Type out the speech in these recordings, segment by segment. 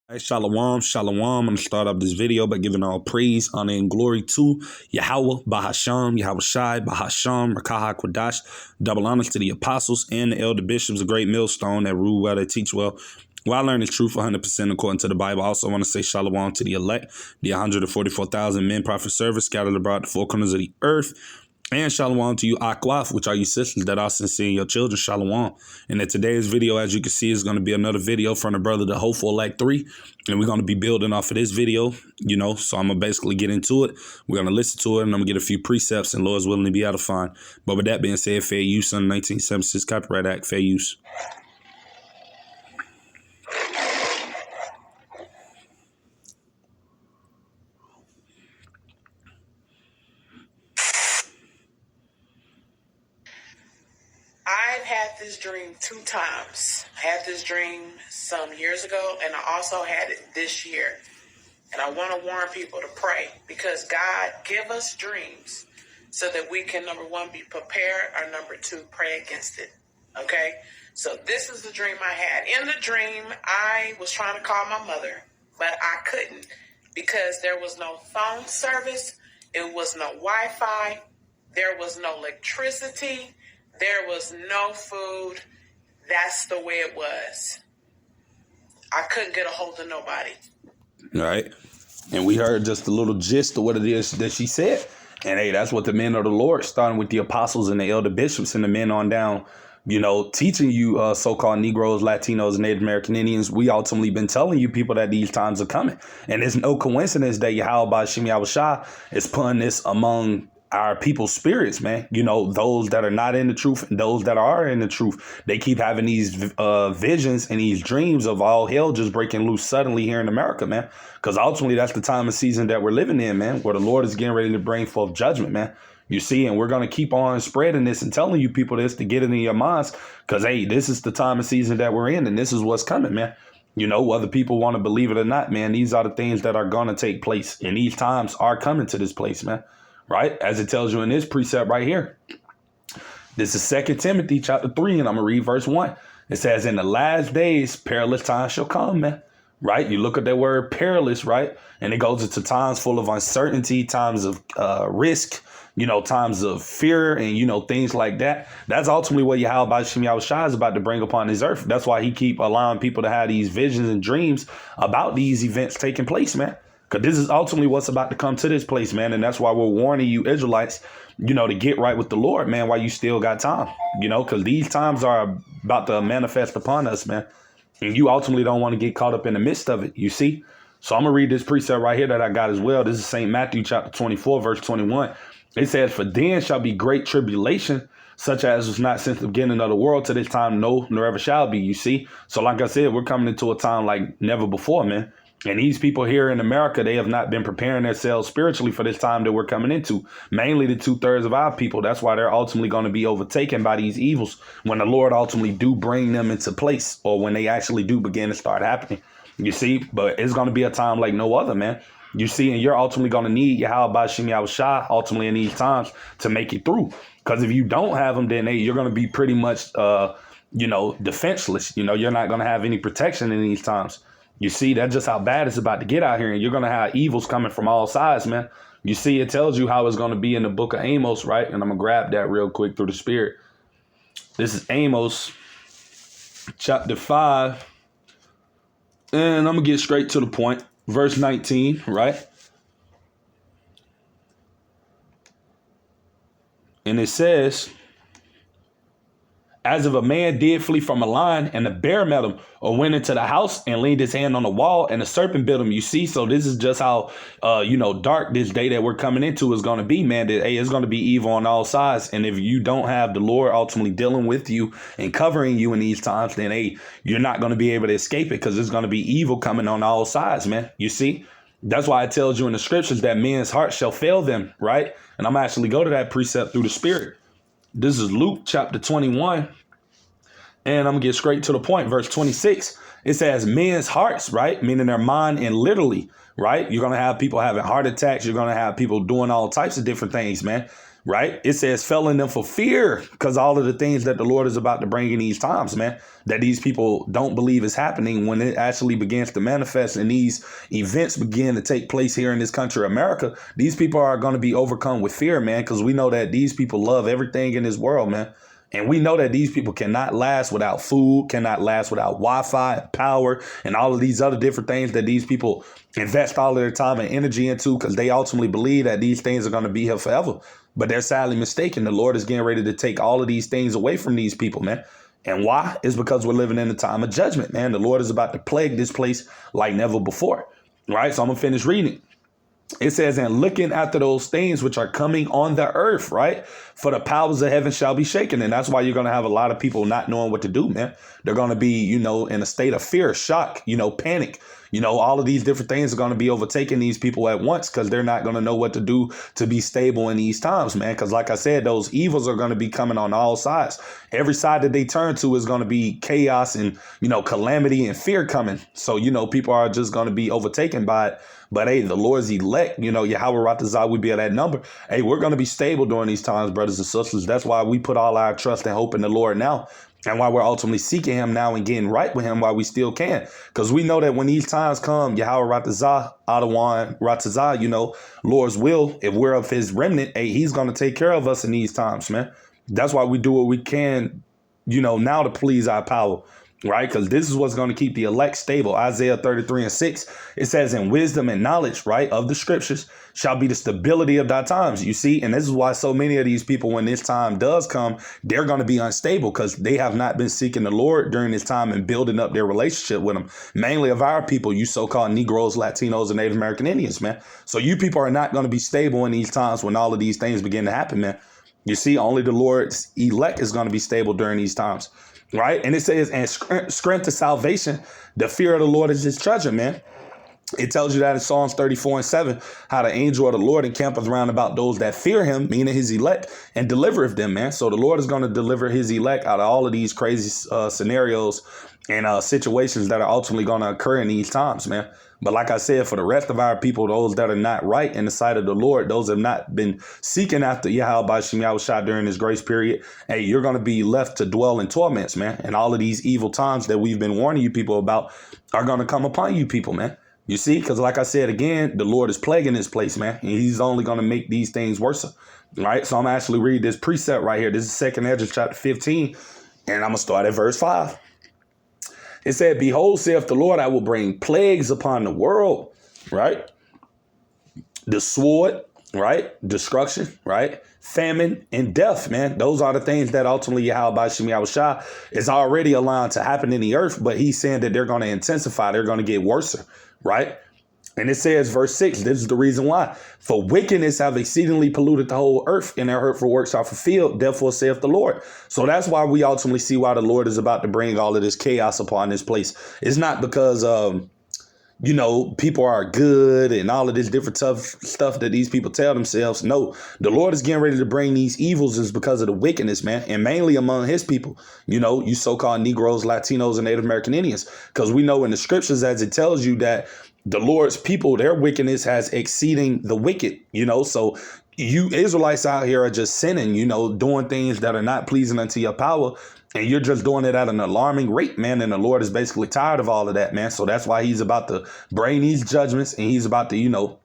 Hey, Shalom, Shalom. I'm going to start off this video by giving all praise, honor, and glory to Yahweh, Bahasham, Yahweh Shai, Bahasham, Rakaha Kwadash. Double honors to the apostles and the elder bishops, a great millstone that rule well, that teach well. Well, I learned the truth 100% according to the Bible. I also want to say Shalom to the elect, the 144,000 men, prophet, servants scattered abroad the four corners of the earth. And shalom to you, Akwaf, which are you sisters that are sincere in your children. Shalom. And in today's video, as you can see, is going to be another video from the brother, the Hopeful Elect 3. And we're going to be building off of this video, so I'm going to basically get into it. We're going to listen to it, and I'm going to get a few precepts, and Lord's willing to be edifying. But with that being said, fair use under 1976 Copyright Act, fair use. I've had this dream 2 times. I had this dream some years ago, and I also had it this year. And I want to warn people to pray, because God give us dreams so that we can, number one, be prepared, or number two, pray against it. Okay? So this is the dream I had. In the dream, I was trying to call my mother, but I couldn't because there was no phone service. It was no Wi-Fi. There was no electricity. There was no food. That's the way it was. I couldn't get a hold of nobody. All right. And we heard just a little gist of what it is that she said. And hey, that's what the men of the Lord, starting with the apostles and the elder bishops and the men on down, teaching you so-called Negroes, Latinos, Native American Indians. We ultimately been telling you people that these times are coming. And it's no coincidence that Yahweh Bashim Yahweh Shah is putting this among our people's spirits, man. Those that are not in the truth and those that are in the truth, they keep having these visions and these dreams of all hell just breaking loose suddenly here in America, man. Because ultimately, that's the time of season that we're living in, man, where the Lord is getting ready to bring forth judgment, man. You see, and we're going to keep on spreading this and telling you people this to get it in your minds, because, hey, this is the time of season that we're in, and this is what's coming, man. Whether people want to believe it or not, man, these are the things that are going to take place, and these times are coming to this place, man. Right? As it tells you in this precept right here. This is 2 Timothy chapter 3, and I'm going to read verse 1. It says, in the last days, perilous times shall come, man. Right? You look at that word perilous, right? And it goes into times full of uncertainty, times of risk, times of fear and, things like that. That's ultimately what Yahweh Bashim Yahweh Shai is about to bring upon this earth. That's why he keep allowing people to have these visions and dreams about these events taking place, man. Because this is ultimately what's about to come to this place, man. And that's why we're warning you Israelites, to get right with the Lord, man, while you still got time, because these times are about to manifest upon us, man. And you ultimately don't want to get caught up in the midst of it, you see. So I'm going to read this precept right here that I got as well. This is St. Matthew chapter 24, verse 21. It says, for then shall be great tribulation, such as was not since the beginning of the world to this time, no, nor ever shall be, you see. So like I said, we're coming into a time like never before, man. And these people here in America, they have not been preparing themselves spiritually for this time that we're coming into. Mainly the 2/3 of our people. That's why they're ultimately going to be overtaken by these evils when the Lord ultimately do bring them into place, or when they actually do begin to start happening. You see, but it's going to be a time like no other, man. You see, and you're ultimately going to need Yahweh Bashim Yahweh Shai ultimately in these times to make it through. Because if you don't have them, then you're going to be pretty much, defenseless. You're not going to have any protection in these times. You see, that's just how bad it's about to get out here. And you're going to have evils coming from all sides, man. You see, it tells you how it's going to be in the book of Amos, right? And I'm going to grab that real quick through the spirit. This is Amos chapter 5. And I'm going to get straight to the point. Verse 19, right? And it says, as if a man did flee from a lion and a bear met him, or went into the house and leaned his hand on the wall and a serpent bit him. You see, so this is just how, dark this day that we're coming into is going to be, man. That, hey, it's going to be evil on all sides. And if you don't have the Lord ultimately dealing with you and covering you in these times, then, hey, you're not going to be able to escape it, because there's going to be evil coming on all sides, man. You see, that's why it tells you in the scriptures that men's hearts shall fail them, right? And I'm actually go to that precept through the spirit. This is Luke chapter 21, and I'm going to get straight to the point. Verse 26, it says men's hearts, right? Meaning their mind, and literally, right? You're going to have people having heart attacks. You're going to have people doing all types of different things, man. right? It says fell in them for fear because all of the things that the Lord is about to bring in these times, man, that these people don't believe is happening when it actually begins to manifest and these events begin to take place here in this country, America. These people are going to be overcome with fear, man, because we know that these people love everything in this world, man. And we know that these people cannot last without food, cannot last without Wi-Fi, power, and all of these other different things that these people invest all of their time and energy into because they ultimately believe that these things are going to be here forever. But they're sadly mistaken. The Lord is getting ready to take all of these things away from these people, man. And why? It's because we're living in a time of judgment, man. The Lord is about to plague this place like never before, right? So I'm going to finish reading. It says, and looking after those things which are coming on the earth, right? For the powers of heaven shall be shaken. And that's why you're going to have a lot of people not knowing what to do, man. They're going to be, in a state of fear, shock, panic. All of these different things are going to be overtaking these people at once because they're not going to know what to do to be stable in these times, man. Because like I said, those evils are going to be coming on all sides. Every side that they turn to is going to be chaos and, calamity and fear coming. So, people are just going to be overtaken by it. But hey, the Lord's elect, Yahweh Ratazah, we be at that number. Hey, we're going to be stable during these times, brothers and sisters. That's why we put all our trust and hope in the Lord now. And why we're ultimately seeking him now and getting right with him while we still can. Because we know that when these times come, Yahweh Ratazah, Adawan Ratazah, Lord's will, if we're of his remnant, hey, he's going to take care of us in these times, man. That's why we do what we can, now to please our power. Right, because this is what's going to keep the elect stable. Isaiah 33:6, it says, in wisdom and knowledge, right, of the scriptures shall be the stability of thy times. You see, and this is why so many of these people, when this time does come, they're going to be unstable because they have not been seeking the Lord during this time and building up their relationship with him. Mainly of our people, you so-called Negroes, Latinos, and Native American Indians, man. So you people are not going to be stable in these times when all of these things begin to happen, man. You see, only the Lord's elect is going to be stable during these times. Right. And it says, and strength to salvation, the fear of the Lord is his treasure, man. It tells you that in Psalms 34:7, how the angel of the Lord encampeth round about those that fear him, meaning his elect, and delivereth them, man. So the Lord is going to deliver his elect out of all of these crazy scenarios and situations that are ultimately going to occur in these times, man. But like I said, for the rest of our people, those that are not right in the sight of the Lord, those have not been seeking after Yahweh Bashim Yahushua during this grace period, hey, you're going to be left to dwell in torments, man. And all of these evil times that we've been warning you people about are going to come upon you people, man. You see, because like I said, again, the Lord is plaguing this place, man. And he's only going to make these things worse. Right. So I'm actually read this precept right here. This is 2nd Ezra chapter 15. And I'm going to start at verse 5. It said, behold, saith the Lord, I will bring plagues upon the world, right? The sword, right? Destruction, right? Famine and death, man. Those are the things that ultimately Yahweh Bashim Yahushua is already allowed to happen in the earth. But he's saying that they're going to intensify. They're going to get worse, right? And it says, verse 6, this is the reason why. For wickedness have exceedingly polluted the whole earth, and their hurtful works are fulfilled. Therefore saith the Lord. So that's why we ultimately see why the Lord is about to bring all of this chaos upon this place. It's not because, people are good and all of this different tough stuff that these people tell themselves. No, the Lord is getting ready to bring these evils is because of the wickedness, man, and mainly among his people, you so-called Negroes, Latinos, and Native American Indians, because we know in the scriptures, as it tells you that the Lord's people, their wickedness has exceeding the wicked, so you Israelites out here are just sinning, doing things that are not pleasing unto your power. And you're just doing it at an alarming rate, man. And the Lord is basically tired of all of that, man. So that's why he's about to bring these judgments and he's about to,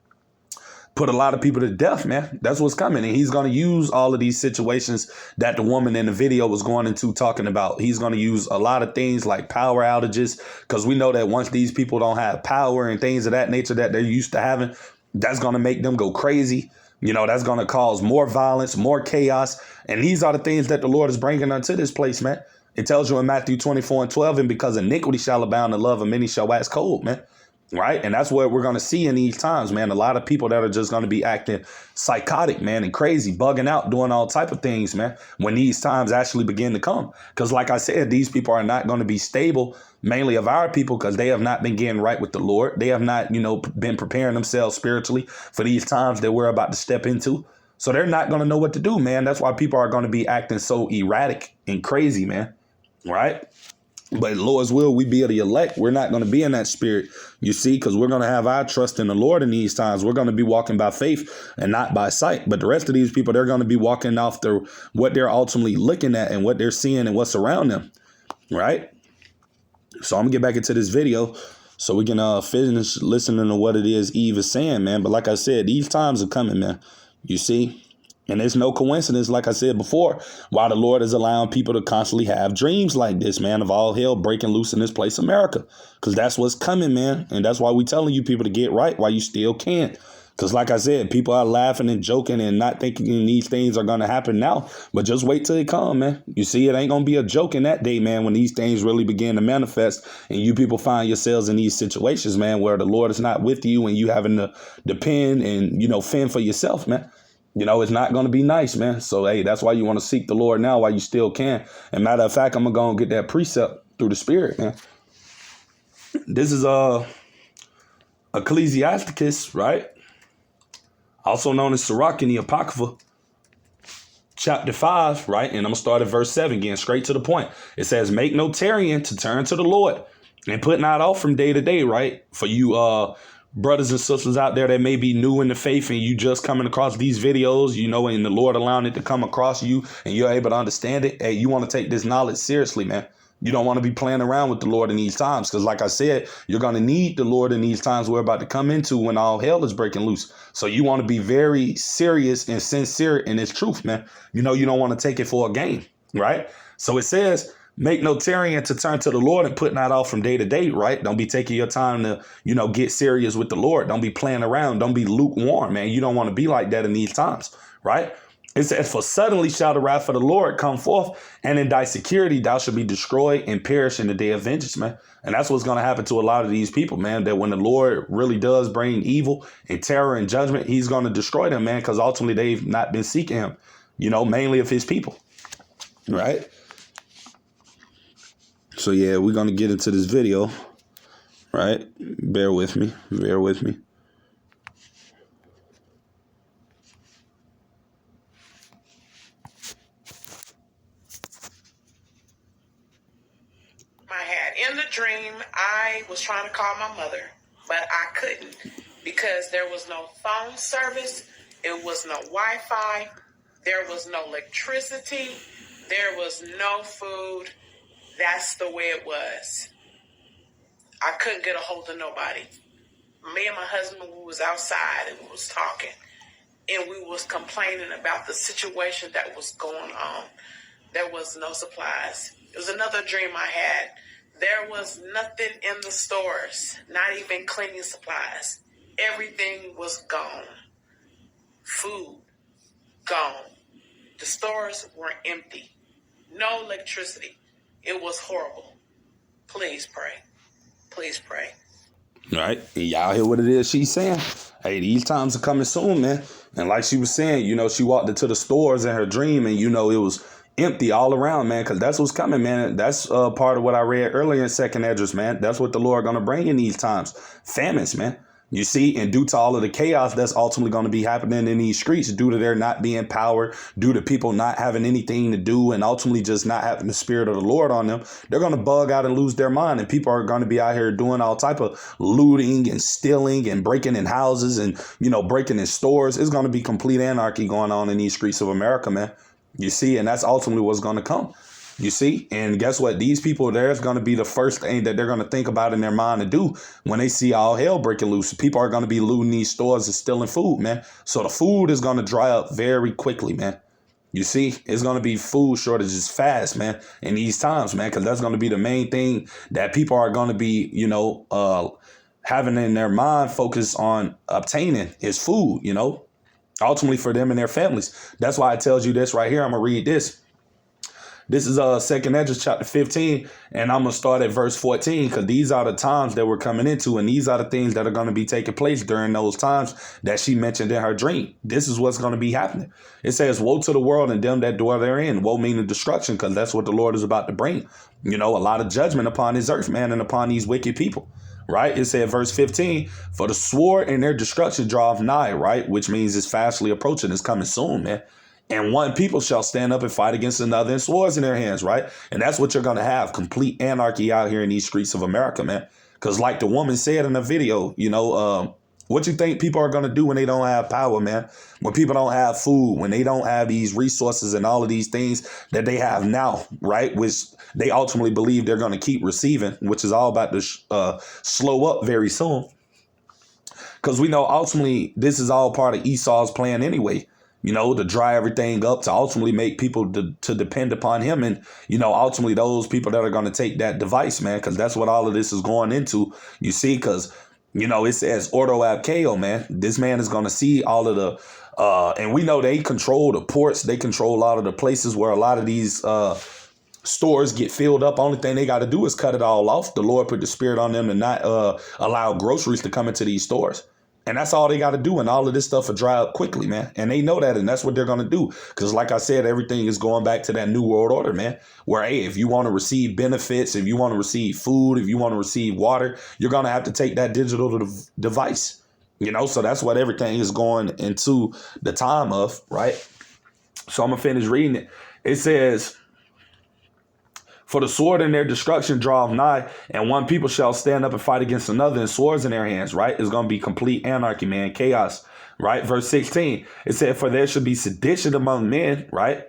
put a lot of people to death, man. That's what's coming. And he's going to use all of these situations that the woman in the video was going into talking about. He's going to use a lot of things like power outages, because we know that once these people don't have power and things of that nature that they're used to having, that's going to make them go crazy. That's going to cause more violence, more chaos. And these are the things that the Lord is bringing unto this place, man. It tells you in Matthew 24:12, and because iniquity shall abound, the love of many shall wax cold, man. Right. And that's what we're going to see in these times, man. A lot of people that are just going to be acting psychotic, man, and crazy, bugging out, doing all type of things, man, when these times actually begin to come. Because like I said, these people are not going to be stable, mainly of our people, because they have not been getting right with the Lord. They have not, been preparing themselves spiritually for these times that we're about to step into. So they're not going to know what to do, man. That's why people are going to be acting so erratic and crazy, man. Right. But Lord's will, we be of the elect. We're not going to be in that spirit, you see, because we're going to have our trust in the Lord in these times. We're going to be walking by faith and not by sight. But the rest of these people, they're going to be walking off what they're ultimately looking at and what they're seeing and what's around them, right? So I'm going to get back into this video so we can finish listening to what it is Eve is saying, man. But like I said, these times are coming, man, you see. And it's no coincidence, like I said before, why the Lord is allowing people to constantly have dreams like this, man, of all hell breaking loose in this place, America. Because that's what's coming, man. And that's why we telling you people to get right while you still can. Because like I said, people are laughing and joking and not thinking these things are going to happen now. But just wait till it come, man. You see, it ain't going to be a joke in that day, man, when these things really begin to manifest and you people find yourselves in these situations, man, where the Lord is not with you and you having to depend and, fend for yourself, man. It's not going to be nice, man. So, hey, that's why you want to seek the Lord now while you still can. And matter of fact, I'm going to go and get that precept through the Spirit, man. This is Ecclesiasticus, right? Also known as Sirach in the Apocrypha, chapter 5, right? And I'm going to start at verse 7, getting straight to the point. It says, make no tarrying to turn to the Lord and put not off from day to day, right? For you brothers and sisters out there that may be new in the faith and you just coming across these videos, and the Lord allowing it to come across you and you're able to understand it. Hey, you want to take this knowledge seriously, man. You don't want to be playing around with the Lord in these times because, like I said, you're going to need the Lord in these times we're about to come into when all hell is breaking loose. So you want to be very serious and sincere in this truth, man. You don't want to take it for a game, right? So it says, make no tarrying to turn to the Lord and put not off from day to day, right? Don't be taking your time to, get serious with the Lord. Don't be playing around. Don't be lukewarm, man. You don't want to be like that in these times, right? It says, for suddenly shall the wrath of the Lord come forth, and in thy security thou shalt be destroyed and perish in the day of vengeance, man. And that's what's going to happen to a lot of these people, man, that when the Lord really does bring evil and terror and judgment, he's going to destroy them, man, because ultimately they've not been seeking him, mainly of his people, right? So, yeah, we're going to get into this video, right? Bear with me. Bear with me. In the dream, I was trying to call my mother, but I couldn't because there was no phone service. It was no Wi-Fi. There was no electricity. There was no food. That's the way it was. I couldn't get a hold of nobody. Me and my husband, we was outside and we was talking and we was complaining about the situation that was going on. There was no supplies. It was another dream I had. There was nothing in the stores, not even cleaning supplies. Everything was gone. Food, gone. The stores were empty. No electricity. It was horrible. Please pray. Please pray. All right. And y'all hear what it is she's saying? Hey, these times are coming soon, man. And like she was saying, she walked into the stores in her dream and, it was empty all around, man, because that's what's coming, man. That's part of what I read earlier in Second Esdras, man. That's what the Lord going to bring in these times. Famines, man. You see, and due to all of the chaos that's ultimately going to be happening in these streets, due to there not being power, due to people not having anything to do, and ultimately just not having the spirit of the Lord on them, they're going to bug out and lose their mind. And people are going to be out here doing all type of looting and stealing and breaking in houses and, breaking in stores. It's going to be complete anarchy going on in these streets of America, man. You see, and that's ultimately what's going to come. You see, and guess what? These people, there's going to be the first thing that they're going to think about in their mind to do when they see all hell breaking loose. People are going to be looting these stores and stealing food, man. So the food is going to dry up very quickly, man. You see, it's going to be food shortages fast, man, in these times, man, because that's going to be the main thing that people are going to be, having in their mind focus on obtaining is food, ultimately for them and their families. That's why it tells you this right here. I'm going to read this. This is Second Esdras chapter 15, and I'm going to start at verse 14 because these are the times that we're coming into, and these are the things that are going to be taking place during those times that she mentioned in her dream. This is what's going to be happening. It says, woe to the world and them that dwell therein. Woe meaning destruction, because that's what the Lord is about to bring. A lot of judgment upon his earth, man, and upon these wicked people. Right? It said, verse 15, for the sword and their destruction draweth nigh, right? Which means it's fastly approaching. It's coming soon, man. And one people shall stand up and fight against another and swords in their hands, right? And that's what you're going to have, complete anarchy out here in these streets of America, man. Because like the woman said in the video, what you think people are going to do when they don't have power, man? When people don't have food, when they don't have these resources and all of these things that they have now, right? Which they ultimately believe they're going to keep receiving, which is all about to slow up very soon. Because we know ultimately this is all part of Esau's plan anyway, to dry everything up, to ultimately make people to depend upon him. And, ultimately those people that are going to take that device, man, because that's what all of this is going into, you see, because, it says ordo ab chaos, man. This man is going to see all of the, and we know they control the ports. They control a lot of the places where a lot of these stores get filled up. Only thing they got to do is cut it all off. The Lord put the spirit on them to not allow groceries to come into these stores. And that's all they got to do. And all of this stuff will dry up quickly, man. And they know that. And that's what they're going to do. Because like I said, everything is going back to that new world order, man. Where, hey, if you want to receive benefits, if you want to receive food, if you want to receive water, you're going to have to take that digital device. So that's what everything is going into the time of, right? So I'm going to finish reading it. It says, for the sword in their destruction draweth nigh, and one people shall stand up and fight against another, and swords in their hands, right? It's going to be complete anarchy, man, chaos, right? Verse 16, it said, for there should be sedition among men, right?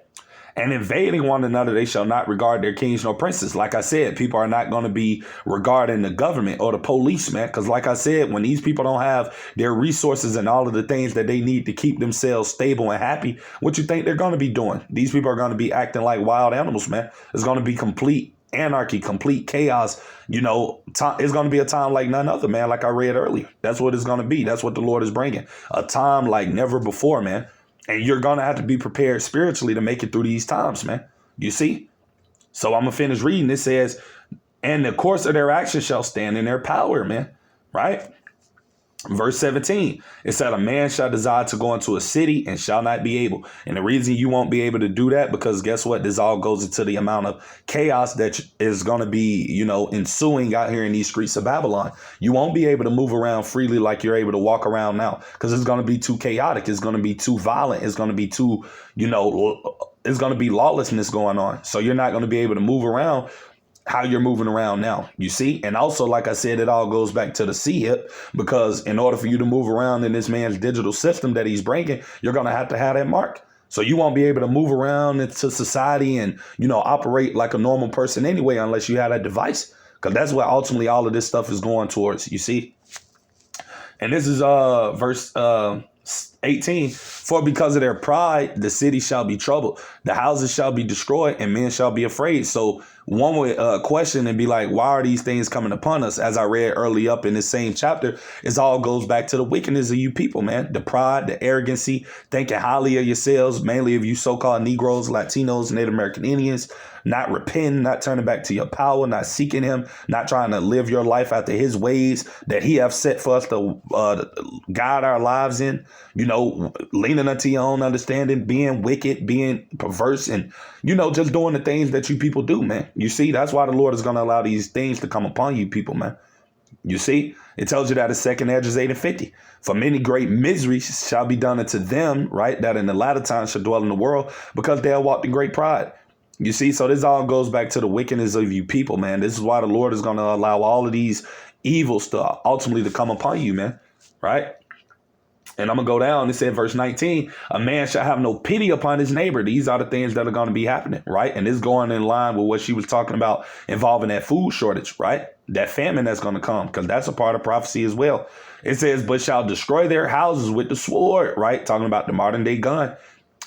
And invading one another, they shall not regard their kings nor princes. Like I said, people are not going to be regarding the government or the police, man. Because like I said, when these people don't have their resources and all of the things that they need to keep themselves stable and happy, what you think they're going to be doing? These people are going to be acting like wild animals, man. It's going to be complete anarchy, complete chaos. It's going to be a time like none other, man. Like I read earlier, that's what it's going to be. That's what the Lord is bringing. A time like never before, man. And you're going to have to be prepared spiritually to make it through these times, man. You see? So I'm going to finish reading. It says, and the course of their action shall stand in their power, man. Right? Verse 17, it said, a man shall desire to go into a city and shall not be able. And the reason you won't be able to do that, because guess what? This all goes into the amount of chaos that is going to be, ensuing out here in these streets of Babylon. You won't be able to move around freely like you're able to walk around now, because it's going to be too chaotic. It's going to be too violent. It's going to be too, it's going to be lawlessness going on. So you're not going to be able to move around how you're moving around now, you see? And also, like I said, it all goes back to the C-hip, because in order for you to move around in this man's digital system that he's bringing, you're going to have that mark. So you won't be able to move around into society and, operate like a normal person anyway, unless you have that device, because that's what ultimately all of this stuff is going towards, you see? And this is verse 18, for because of their pride, the city shall be troubled, the houses shall be destroyed, and men shall be afraid. So one would question and be like, why are these things coming upon us? As I read early up in this same chapter, it all goes back to the wickedness of you people, man. The pride, the arrogancy, thinking highly of yourselves, mainly of you so-called Negroes, Latinos, Native American Indians, not repenting, not turning back to your power, not seeking him, not trying to live your life after his ways that he have set for us to guide our lives in, leaning unto your own understanding, being wicked, being perverse, and, just doing the things that you people do, man. You see, that's why the Lord is going to allow these things to come upon you people, man. You see, it tells you that in 2 Esdras 8 and 50. For many great miseries shall be done unto them, right, that in the latter times shall dwell in the world, because they have walked in great pride. You see, so this all goes back to the wickedness of you people, man. This is why the Lord is going to allow all of these evil stuff ultimately to come upon you, man. Right? And I'm going to go down. It said, verse 19, a man shall have no pity upon his neighbor. These are the things that are going to be happening, right? And this going in line with what she was talking about involving that food shortage, right? That famine that's going to come, because that's a part of prophecy as well. It says, but shall destroy their houses with the sword, right? Talking about the modern day gun,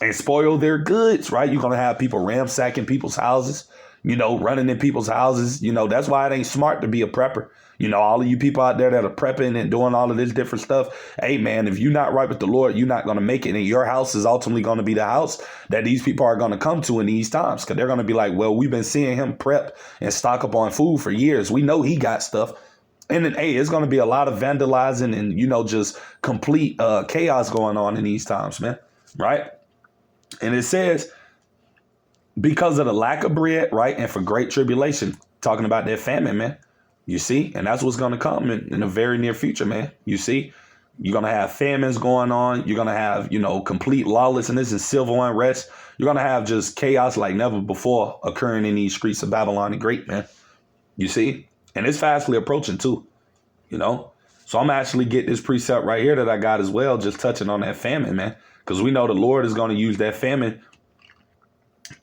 and spoil their goods, right? You're going to have people ransacking people's houses, running in people's houses. That's why it ain't smart to be a prepper. All of you people out there that are prepping and doing all of this different stuff. Hey, man, if you're not right with the Lord, you're not going to make it. And your house is ultimately going to be the house that these people are going to come to in these times, because they're going to be like, well, we've been seeing him prep and stock up on food for years. We know he got stuff. And then, hey, it's going to be a lot of vandalizing and, just complete chaos going on in these times, man. Right. And it says, because of the lack of bread, right, and for great tribulation, talking about that famine, man. You see, and that's what's going to come in the very near future, man. You see, You're going to have famines going on. You're going to have, complete lawlessness and civil unrest. You're going to have just chaos like never before occurring in these streets of Babylon the Great, man. You see? And it's fastly approaching too, you know? So I'm actually get this precept right here that I got as well, just touching on that famine, man. Because we know the Lord is going to use that famine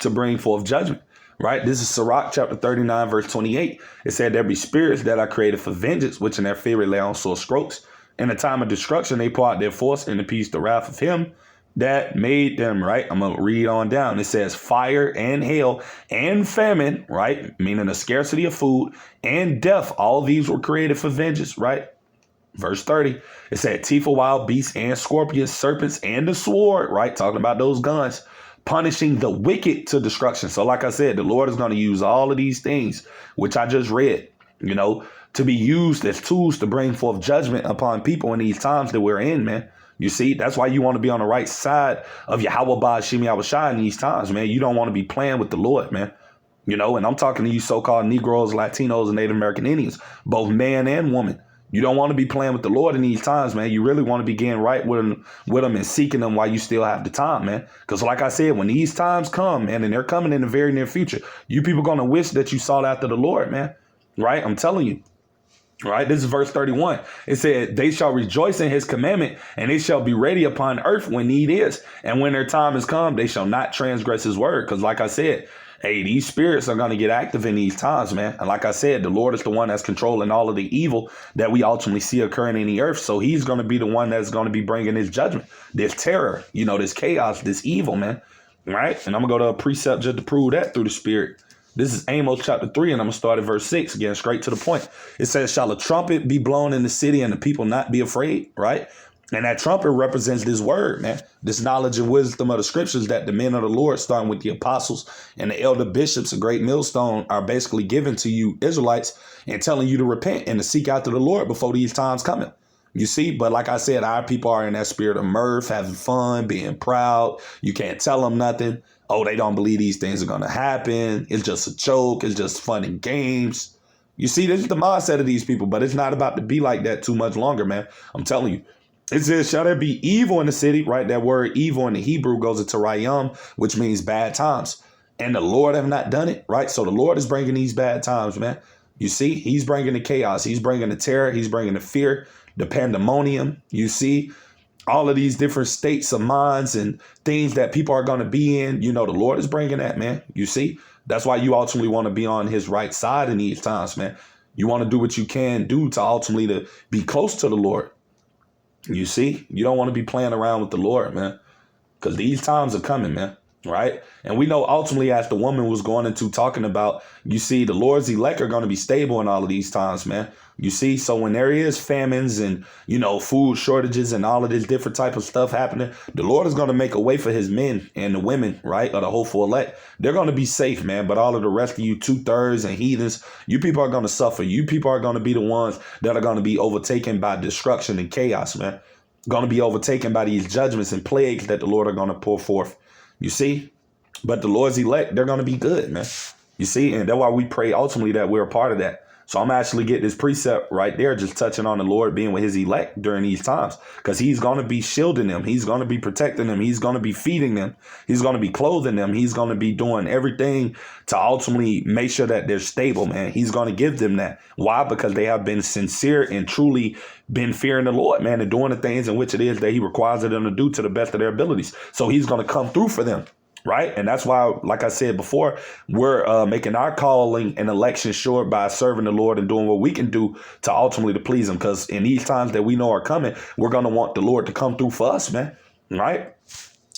to bring forth judgment, right? This is Sirach chapter 39, verse 28. It said, there be spirits that are created for vengeance, which in their fury lay on sore strokes. In the time of destruction, they pour out their force and appease the wrath of him that made them, right? I'm going to read on down. It says fire and hail and famine, right? Meaning a scarcity of food and death. All these were created for vengeance, right? Verse 30, it said teeth of wild beasts and scorpions, serpents and the sword, right? Talking about those guns, punishing the wicked to destruction. So like I said, the Lord is going to use all of these things, which I just read, to be used as tools to bring forth judgment upon people in these times that we're in, man. You see, that's why you want to be on the right side of Yahweh Ba'ashim Yahushai in these times, man. You don't want to be playing with the Lord, man. And I'm talking to you so-called Negroes, Latinos, and Native American Indians, both man and woman. You don't want to be playing with the Lord in these times, man. You really want to be getting right with them and seeking them while you still have the time, man. Because like I said, when these times come, man, and they're coming in the very near future, you people going to wish that you sought after the Lord, man. Right? I'm telling you. Right. This is verse 31. It said, they shall rejoice in his commandment, and they shall be ready upon earth when need is. And when their time is come, they shall not transgress his word. Because like I said, hey, these spirits are going to get active in these times, man. And like I said, the Lord is the one that's controlling all of the evil that we ultimately see occurring in the earth. So he's going to be the one that's going to be bringing his judgment, this terror, this chaos, this evil, man. Right. And I'm going to go to a precept just to prove that through the spirit. This is Amos chapter 3, and I'm going to start at verse 6, again, straight to the point. It says, shall a trumpet be blown in the city and the people not be afraid, right? And that trumpet represents this word, man, this knowledge and wisdom of the scriptures that the men of the Lord, starting with the apostles and the elder bishops, a great millstone, are basically given to you Israelites and telling you to repent and to seek after the Lord before these times coming. You see, but like I said, our people are in that spirit of mirth, having fun, being proud. You can't tell them nothing. Oh, they don't believe these things are going to happen. It's just a joke. It's just fun and games. You see, this is the mindset of these people, but it's not about to be like that too much longer, man. I'm telling you. It says, shall there be evil in the city, right? That word evil in the Hebrew goes into rayam, which means bad times. And the Lord have not done it, right? So the Lord is bringing these bad times, man. You see, he's bringing the chaos. He's bringing the terror. He's bringing the fear, the pandemonium. You see, all of these different states of minds and things that people are going to be in. The Lord is bringing that, man. You see, that's why you ultimately want to be on his right side in these times, man. You want to do what you can do to ultimately to be close to the Lord. You see, you don't want to be playing around with the Lord, man, because these times are coming, man. Right. And we know ultimately, as the woman was going into talking about, you see, the Lord's elect are going to be stable in all of these times, man. You see, so when there is famines and, food shortages and all of this different type of stuff happening, the Lord is going to make a way for his men and the women, right, or the hopeful elect. They're going to be safe, man. But all of the rest of you 2/3 and heathens, you people are going to suffer. You people are going to be the ones that are going to be overtaken by destruction and chaos, man. Going to be overtaken by these judgments and plagues that the Lord are going to pour forth. You see, but the Lord's elect, they're going to be good, man. You see, and that's why we pray ultimately that we're a part of that. So I'm actually getting this precept right there, just touching on the Lord being with his elect during these times, because he's going to be shielding them. He's going to be protecting them. He's going to be feeding them. He's going to be clothing them. He's going to be doing everything to ultimately make sure that they're stable, man. He's going to give them that. Why? Because they have been sincere and truly been fearing the Lord, man, and doing the things in which it is that he requires them to do to the best of their abilities. So he's going to come through for them. Right. And that's why, like I said before, we're making our calling and election sure by serving the Lord and doing what we can do to ultimately to please him. Because in these times that we know are coming, we're going to want the Lord to come through for us, man. Right.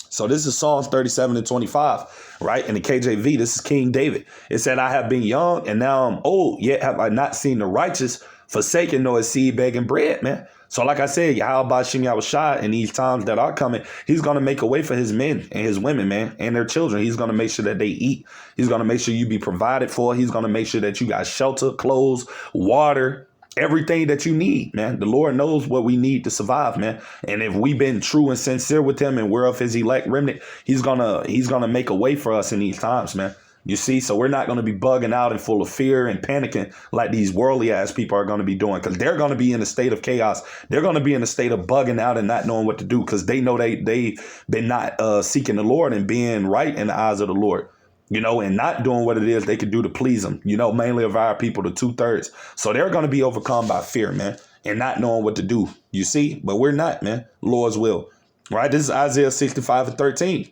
So this is Psalms 37:25, right? In the KJV, this is King David. It said, I have been young and now I'm old, yet have I not seen the righteous forsaken nor his seed begging bread, man. So like I said, Yahweh Ba'ashim Yahushai in these times that are coming, he's going to make a way for his men and his women, man, and their children. He's going to make sure that they eat. He's going to make sure you be provided for. He's going to make sure that you got shelter, clothes, water, everything that you need, man. The Lord knows what we need to survive, man. And if we've been true and sincere with him and we're of his elect remnant, he's gonna make a way for us in these times, man. You see, so we're not going to be bugging out and full of fear and panicking like these worldly ass people are going to be doing, because they're going to be in a state of chaos. They're going to be in a state of bugging out and not knowing what to do, because they know they've been not seeking the Lord and being right in the eyes of the Lord, and not doing what it is they could do to please him, mainly of our people, the 2/3. So they're going to be overcome by fear, man, and not knowing what to do. You see, but we're not, man. Lord's will. Right. This is Isaiah 65:13.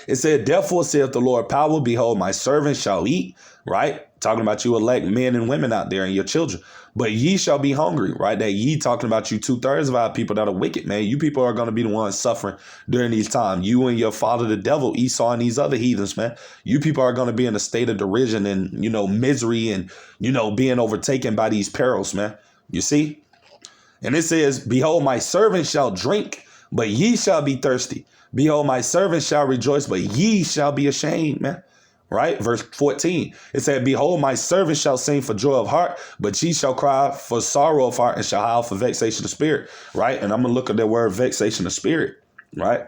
It said, therefore saith the Lord power, behold, my servants shall eat, right? Talking about you elect men and women out there and your children. But ye shall be hungry, right? That ye talking about you 2/3 of our people that are wicked, man. You people are going to be the ones suffering during these times. You and your father, the devil, Esau, and these other heathens, man. You people are going to be in a state of derision and, misery and, being overtaken by these perils, man. You see? And it says, behold, my servant shall drink, but ye shall be thirsty. Behold, my servant shall rejoice, but ye shall be ashamed, man. Right? Verse 14. It said, behold, my servant shall sing for joy of heart, but ye shall cry for sorrow of heart and shall howl for vexation of spirit. Right? And I'm going to look at that word vexation of spirit, right,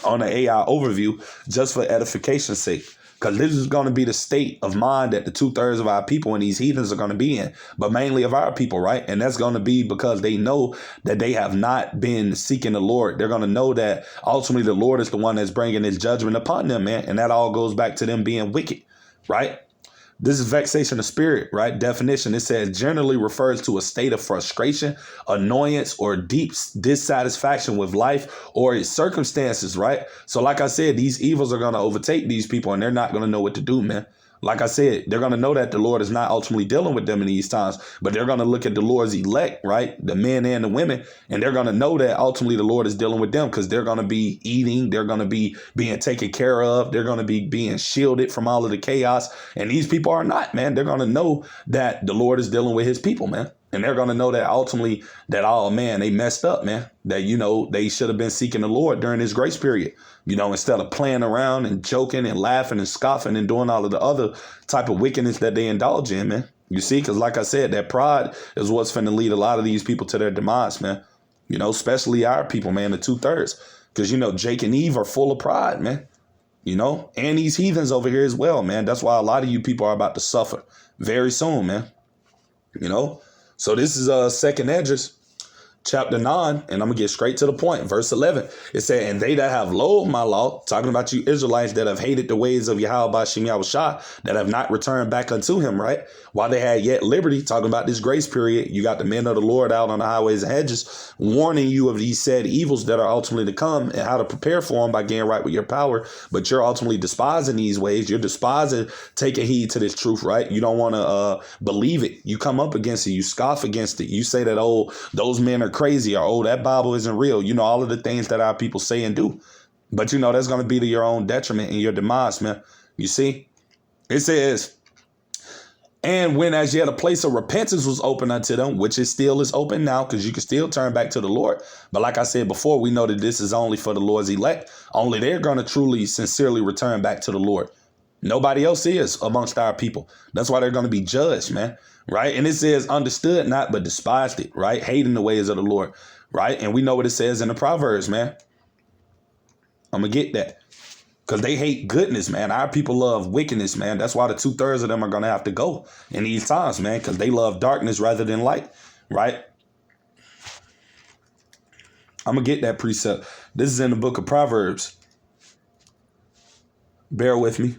on the AI overview, just for edification's sake. Because this is going to be the state of mind that the 2/3 of our people and these heathens are going to be in, but mainly of our people, right? And that's going to be because they know that they have not been seeking the Lord. They're going to know that ultimately the Lord is the one that's bringing his judgment upon them, man. And that all goes back to them being wicked, right? This is vexation of spirit, right? Definition. It says generally refers to a state of frustration, annoyance, or deep dissatisfaction with life or its circumstances, right? So like I said, these evils are going to overtake these people and they're not going to know what to do, man. Like I said, they're going to know that the Lord is not ultimately dealing with them in these times, but they're going to look at the Lord's elect, right? The men and the women, and they're going to know that ultimately the Lord is dealing with them because they're going to be eating. They're going to be being taken care of. They're going to be being shielded from all of the chaos. And these people are not, man. They're going to know that the Lord is dealing with his people, man. And they're going to know that ultimately that, oh, man, they messed up, man. That, they should have been seeking the Lord during this grace period, instead of playing around and joking and laughing and scoffing and doing all of the other type of wickedness that they indulge in, man. You see, because like I said, that pride is what's finna lead a lot of these people to their demise, man. Especially our people, man, the 2/3. Because, Jake and Eve are full of pride, man. And these heathens over here as well, man. That's why a lot of you people are about to suffer very soon, man. So this is Second Esdras, chapter 9, and I'm going to get straight to the point. Verse 11, it said, and they that have loathed my law, talking about you Israelites that have hated the ways of Yahweh Bashem Yahushua, that have not returned back unto him, right? While they had yet liberty, talking about this grace period, you got the men of the Lord out on the highways and hedges, warning you of these said evils that are ultimately to come and how to prepare for them by getting right with your power. But you're ultimately despising these ways. You're despising taking heed to this truth, right? You don't want to believe it. You come up against it. You scoff against it. You say that, oh, those men are crazy, or, oh, that Bible isn't real. All of the things that our people say and do. But, that's going to be to your own detriment and your demise, man. You see, it says, and when as yet a place of repentance was open unto them, which is still is open now, because you can still turn back to the Lord. But like I said before, we know that this is only for the Lord's elect. Only they're going to truly, sincerely return back to the Lord. Nobody else is amongst our people. That's why they're going to be judged, man. Right. And it says understood not, but despised it. Right. Hating the ways of the Lord. Right. And we know what it says in the Proverbs, man. I'm going to get that. Because they hate goodness, man. Our people love wickedness, man. That's why the 2/3 of them are going to have to go in these times, man. Because they love darkness rather than light. Right. I'm going to get that precept. This is in the book of Proverbs. Bear with me.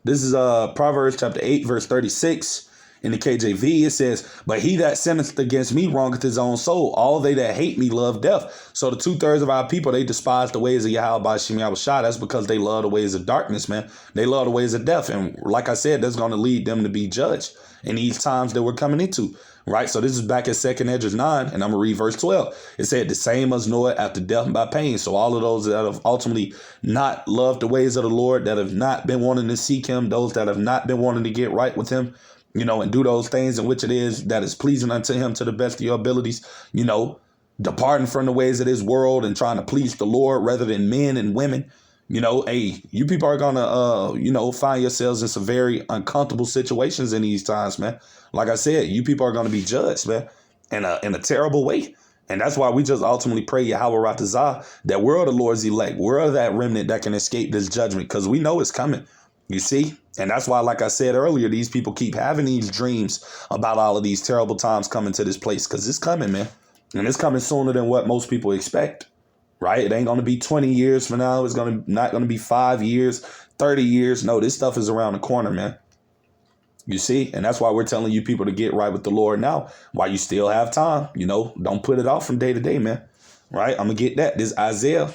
This is Proverbs chapter 8, verse 36. In the KJV, it says, but he that sinneth against me wrongeth his own soul. All they that hate me love death. So the 2/3 of our people, they despise the ways of Yahweh Bashem Yahushua. That's because they love the ways of darkness, man. They love the ways of death. And like I said, that's going to lead them to be judged in these times that we're coming into. Right. So this is back at 2nd Esdras 9, and I'm going to read verse 12. It said, the same as know it after death and by pain. So all of those that have ultimately not loved the ways of the Lord, that have not been wanting to seek him, those that have not been wanting to get right with him, and do those things in which it is that is pleasing unto him to the best of your abilities, departing from the ways of this world and trying to please the Lord rather than men and women. Hey, you people are gonna, find yourselves in some very uncomfortable situations in these times, man. Like I said, you people are gonna be judged, man, in a terrible way. And that's why we just ultimately pray Yahweh Ratazah that we're the Lord's elect. We're that remnant that can escape this judgment because we know it's coming. You see? And that's why, like I said earlier, these people keep having these dreams about all of these terrible times coming to this place because it's coming, man. And it's coming sooner than what most people expect, right? It ain't going to be 20 years from now. It's not going to be 5 years, 30 years. No, this stuff is around the corner, man. You see? And that's why we're telling you people to get right with the Lord now while you still have time. You know, don't put it off from day to day, man. Right? I'm going to get that. This is Isaiah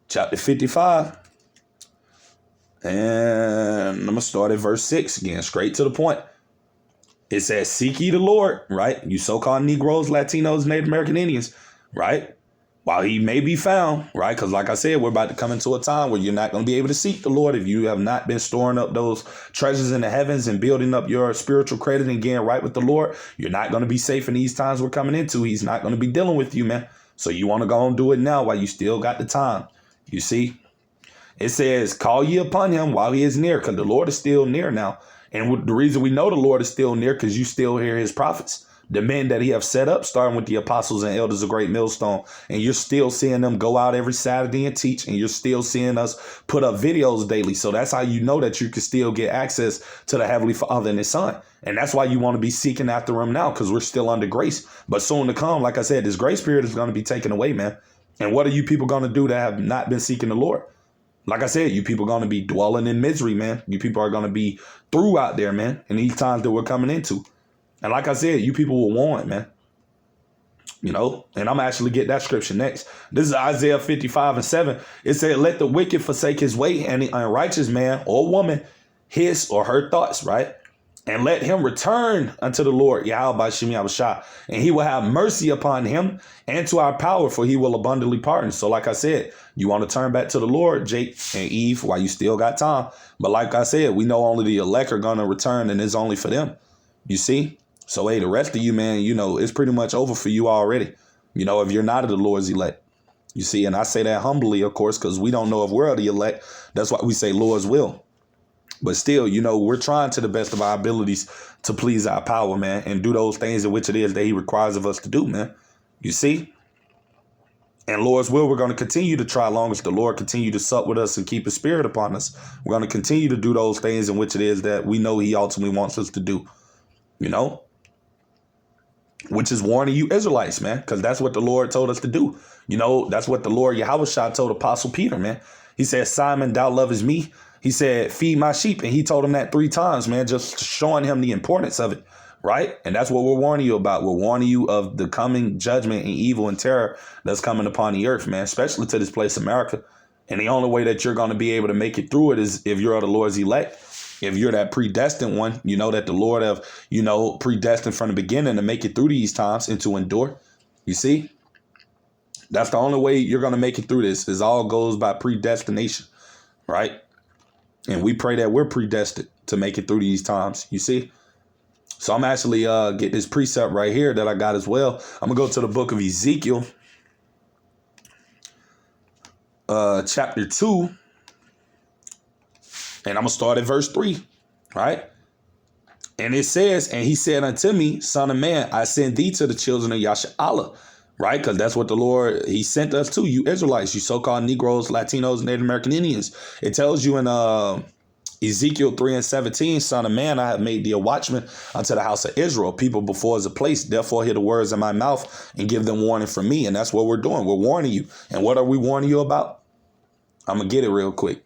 chapter 55. And I'm going to start at verse 6 again, straight to the point. It says, seek ye the Lord, right? You so-called Negroes, Latinos, Native American Indians, right? While he may be found, right? Because like I said, we're about to come into a time where you're not going to be able to seek the Lord if you have not been storing up those treasures in the heavens and building up your spiritual credit and getting right with the Lord. You're not going to be safe in these times we're coming into. He's not going to be dealing with you, man. So you want to go and do it now while you still got the time. You see? It says, call ye upon him while he is near, because the Lord is still near now. And the reason we know the Lord is still near, because you still hear his prophets, the men that he have set up, starting with the apostles and elders of Great Millstone. And you're still seeing them go out every Saturday and teach. And you're still seeing us put up videos daily. So that's how you know that you can still get access to the Heavenly Father and his Son. And that's why you want to be seeking after him now, because we're still under grace. But soon to come, like I said, this grace period is going to be taken away, man. And what are you people going to do that have not been seeking the Lord? Like I said, you people are going to be dwelling in misery, man. You people are going to be through out there, man, in these times that we're coming into. And like I said, you people will warn, man. You know, and I'm actually get that scripture next. This is Isaiah 55:7. It said, let the wicked forsake his way, and the unrighteous man or woman his or her thoughts, right? And let him return unto the Lord, Yahweh by Shem Yahushua, and he will have mercy upon him and to our power, for he will abundantly pardon. So like I said, you want to turn back to the Lord, Jake and Eve, while you still got time. But like I said, we know only the elect are going to return, and it's only for them. You see? So, hey, the rest of you, man, you know, it's pretty much over for you already. You know, if you're not of the Lord's elect. You see, and I say that humbly, of course, because we don't know if we're of the elect. That's why we say Lord's will. But still, you know, we're trying to the best of our abilities to please our power, man, and do those things in which it is that he requires of us to do, man. You see? And Lord's will, we're going to continue to try long as the Lord continue to sup with us and keep his spirit upon us. We're going to continue to do those things in which it is that we know he ultimately wants us to do, you know, which is warning you Israelites, man, because that's what the Lord told us to do. You know, that's what the Lord Yahushua told Apostle Peter, man. He said, Simon, thou lovest me. He said, feed my sheep. And he told him that 3 times, man, just showing him the importance of it. Right. And that's what we're warning you about. We're warning you of the coming judgment and evil and terror that's coming upon the earth, man, especially to this place, America. And the only way that you're going to be able to make it through it is if you're of the Lord's elect. If you're that predestined one, you know, that the Lord have, you know, predestined from the beginning to make it through these times and to endure. You see, that's the only way you're going to make it through this. Is all goes by predestination. Right. And we pray that we're predestined to make it through these times. You see. So I'm actually get this precept right here that I got as well. I'm going to go to the book of Ezekiel, chapter 2. And I'm going to start at verse 3. Right. And it says, and he said unto me, son of man, I send thee to the children of Yasha'Allah. Right. Because that's what the Lord, he sent us to, you Israelites, you so-called Negroes, Latinos, Native American Indians. It tells you in Ezekiel 3:17, son of man, I have made thee a watchman unto the house of Israel. People before is a place. Therefore, hear the words of my mouth and give them warning from me. And that's what we're doing. We're warning you. And what are we warning you about? I'm going to get it real quick.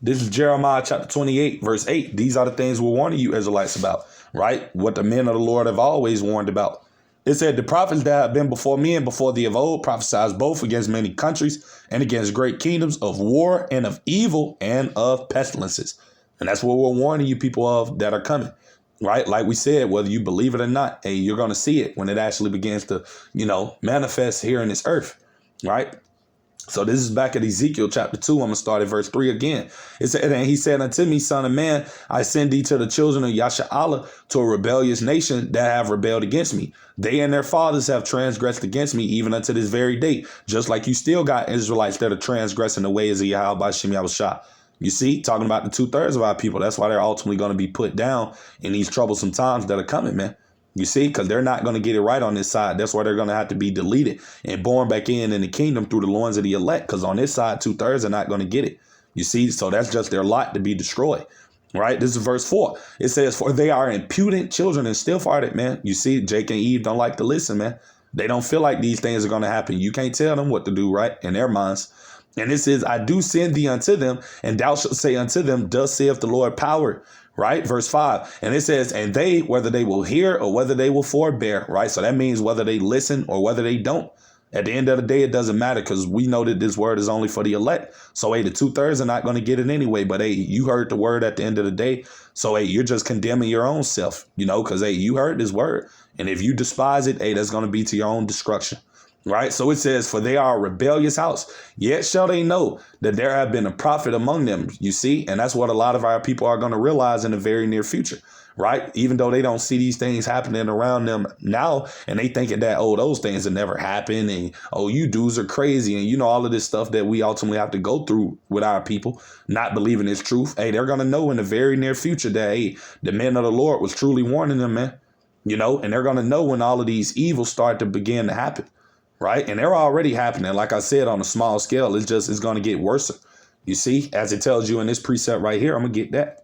This is Jeremiah chapter 28, verse 8. These are the things we're warning you Israelites about, right? What the men of the Lord have always warned about. It said, the prophets that have been before me and before thee of old prophesied both against many countries and against great kingdoms of war and of evil and of pestilences. And that's what we're warning you people of that are coming, right? Like we said, whether you believe it or not, hey, you're going to see it when it actually begins to, you know, manifest here in this earth, right? So this is back at Ezekiel chapter 2. I'm going to start at verse 3 again. It said, and he said unto me, son of man, I send thee to the children of Yasha'Allah, to a rebellious nation that have rebelled against me. They and their fathers have transgressed against me even unto this very day. Just like you still got Israelites that are transgressing the ways of Yahweh by Shem Yahushua. You see, talking about the 2/3 of our people. That's why they're ultimately going to be put down in these troublesome times that are coming, man. You see, because they're not going to get it right on this side. That's why they're going to have to be deleted and born back in the kingdom through the loins of the elect. Because on this side, 2/3 are not going to get it. You see, so that's just their lot to be destroyed. Right? This is verse 4. It says, for they are impudent children and stiff-hearted, man. You see, Jake and Eve don't like to listen, man. They don't feel like these things are going to happen. You can't tell them what to do, right? In their minds. And it says, I do send thee unto them, and thou shalt say unto them, thus saith the Lord power. Right? Verse 5. And it says, and they, whether they will hear or whether they will forbear. Right? So that means whether they listen or whether they don't. At the end of the day, it doesn't matter because we know that this word is only for the elect. So, hey, the 2/3 are not going to get it anyway. But, hey, you heard the word at the end of the day. So, hey, you're just condemning your own self, because, hey, you heard this word. And if you despise it, hey, that's going to be to your own destruction. Right. So it says, for they are a rebellious house, yet shall they know that there have been a prophet among them. You see, and that's what a lot of our people are going to realize in the very near future. Right. Even though they don't see these things happening around them now and they thinking that, oh, those things have never happened. And, oh, you dudes are crazy. And, all of this stuff that we ultimately have to go through with our people not believing it's truth. Hey, they're going to know in the very near future that, hey, the men of the Lord was truly warning them, man. And they're going to know when all of these evils start to begin to happen. Right. And they're already happening. Like I said, on a small scale, it's going to get worse. You see, as it tells you in this precept right here, I'm going to get that.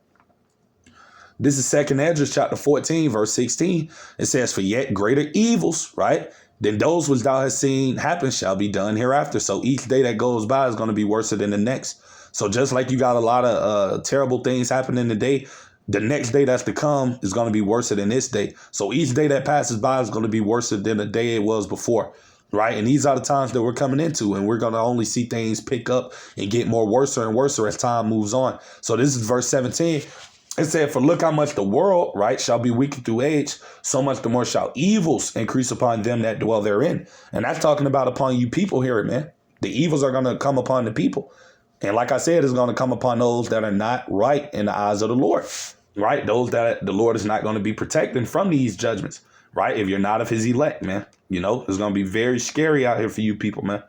This is 2nd Esdras chapter 14, verse 16. It says, for yet greater evils, right, than those which thou hast seen happen shall be done hereafter. So each day that goes by is going to be worse than the next. So just like you got a lot of terrible things happening today, the next day that's to come is going to be worse than this day. So each day that passes by is going to be worse than the day it was before. Right. And these are the times that we're coming into, and we're going to only see things pick up and get more worse and worse as time moves on. So this is verse 17. It said, for look how much the world, right, shall be wicked through age, so much the more shall evils increase upon them that dwell therein. And that's talking about upon you people here, man. The evils are going to come upon the people. And like I said, it's going to come upon those that are not right in the eyes of the Lord. Right. Those that the Lord is not going to be protecting from these judgments. Right. If you're not of his elect, man, it's going to be very scary out here for you people, man.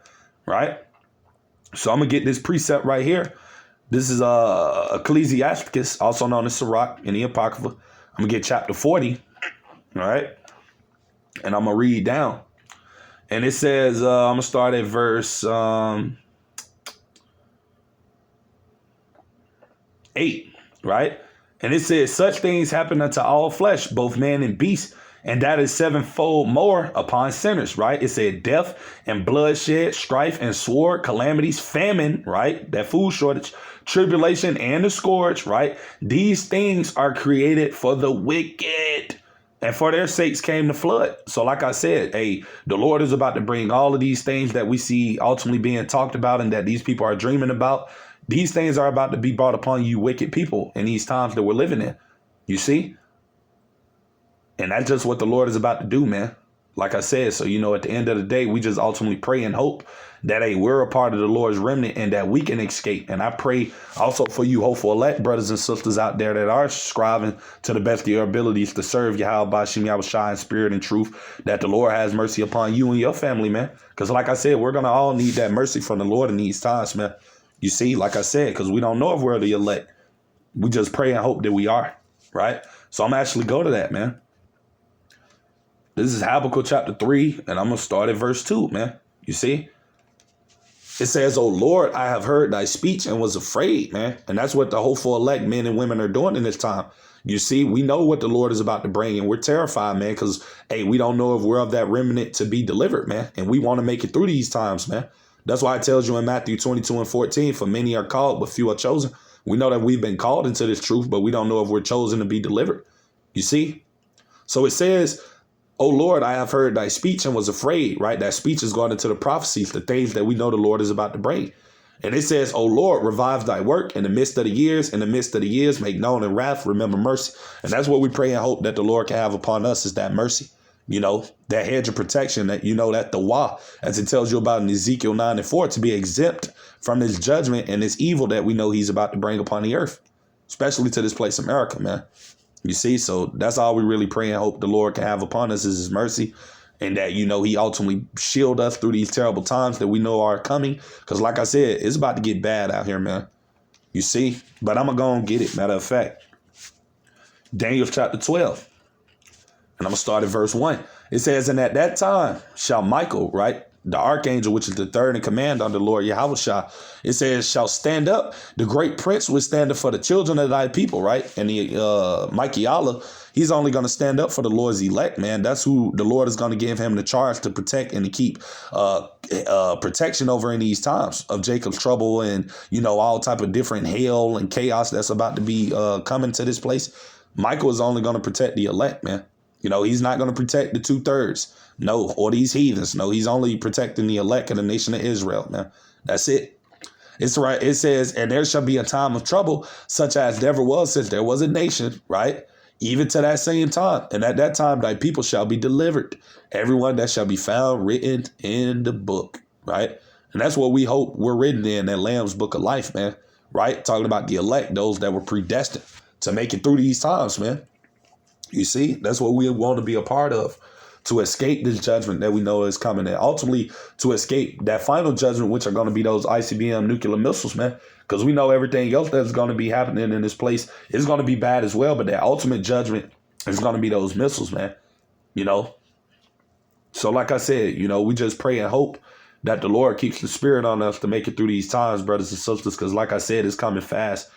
Right. So I'm going to get this precept right here. This is Ecclesiasticus, also known as Sirach in the Apocrypha. I'm going to get chapter 40. All right. And I'm going to read down. And it says, I'm going to start at verse 8. Right. And it says, such things happen unto all flesh, both man and beast. And that is sevenfold more upon sinners, right? It said death and bloodshed, strife and sword, calamities, famine, right? That food shortage, tribulation and the scourge, right? These things are created for the wicked, and for their sakes came the flood. So like I said, hey, the Lord is about to bring all of these things that we see ultimately being talked about and that these people are dreaming about. These things are about to be brought upon you wicked people in these times that we're living in. You see? And that's just what the Lord is about to do, man. Like I said, so, at the end of the day, we just ultimately pray and hope that, hey, we're a part of the Lord's remnant and that we can escape. And I pray also for you hopeful elect brothers and sisters out there that are striving to the best of your abilities to serve Yahweh Bashim Yahushua in spirit and truth, that the Lord has mercy upon you and your family, man. Because like I said, we're going to all need that mercy from the Lord in these times, man. You see, like I said, because we don't know if we're the elect. We just pray and hope that we are, right? So I'm actually go to that, man. This is Habakkuk chapter 3, and I'm going to start at verse 2, man. You see? It says, O Lord, I have heard thy speech and was afraid, man. And that's what the hopeful elect men and women are doing in this time. You see, we know what the Lord is about to bring, and we're terrified, man, because, hey, we don't know if we're of that remnant to be delivered, man. And we want to make it through these times, man. That's why it tells you in Matthew 22 and 14, for many are called, but few are chosen. We know that we've been called into this truth, but we don't know if we're chosen to be delivered. You see? So it says, O Lord, I have heard thy speech and was afraid, right? That speech is going into the prophecies, the things that we know the Lord is about to bring. And it says, O Lord, revive thy work in the midst of the years. In the midst of the years, make known in wrath, remember mercy. And that's what we pray and hope that the Lord can have upon us is that mercy. That hedge of protection that, that the wah, as it tells you about in Ezekiel 9 and 4, to be exempt from this judgment and this evil that we know he's about to bring upon the earth, especially to this place, America, man. You see, so that's all we really pray and hope the Lord can have upon us is his mercy, and that, he ultimately shield us through these terrible times that we know are coming. Because like I said, it's about to get bad out here, man. You see, but I'm going to go and get it. Matter of fact, Daniel chapter 12. And I'm going to start at verse 1. It says, and at that time shall Michael, right, the archangel, which is the third in command under Lord Yahushua, it says, shall stand up. The great prince will stand up for the children of thy people, right? And the Michaela, he's only going to stand up for the Lord's elect, man. That's who the Lord is going to give him the charge to protect and to keep protection over in these times of Jacob's trouble and, all type of different hell and chaos that's about to be coming to this place. Michael is only going to protect the elect, man. He's not going to protect the 2/3. No, or these heathens. No, he's only protecting the elect of the nation of Israel, man. That's it. It's right. It says, and there shall be a time of trouble, such as never was since there was a nation, right? Even to that same time. And at that time, thy people shall be delivered. Everyone that shall be found written in the book, right? And that's what we hope we're written in that Lamb's book of life, man, right? Talking about the elect, those that were predestined to make it through these times, man. You see, that's what we want to be a part of, to escape this judgment that we know is coming, and ultimately to escape that final judgment, which are going to be those ICBM nuclear missiles, man, because we know everything else that's going to be happening in this place is going to be bad as well. But that ultimate judgment is going to be those missiles, man, So like I said, we just pray and hope that the Lord keeps the spirit on us to make it through these times, brothers and sisters, because like I said, it's coming fast,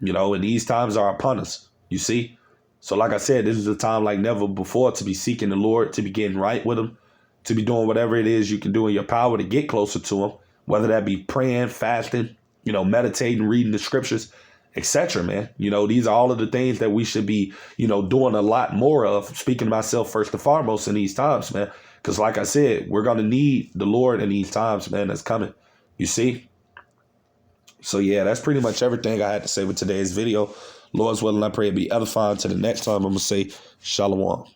and these times are upon us, you see. So like I said, this is a time like never before to be seeking the Lord, to be getting right with him, to be doing whatever it is you can do in your power to get closer to him, whether that be praying, fasting, meditating, reading the scriptures, etc., man. These are all of the things that we should be, doing a lot more of, speaking to myself first and foremost in these times, man. Because like I said, we're going to need the Lord in these times, man, that's coming. You see? So yeah, that's pretty much everything I had to say with today's video. Lord's willing, I pray it be edifying. To the next time, I'm going to say shalom.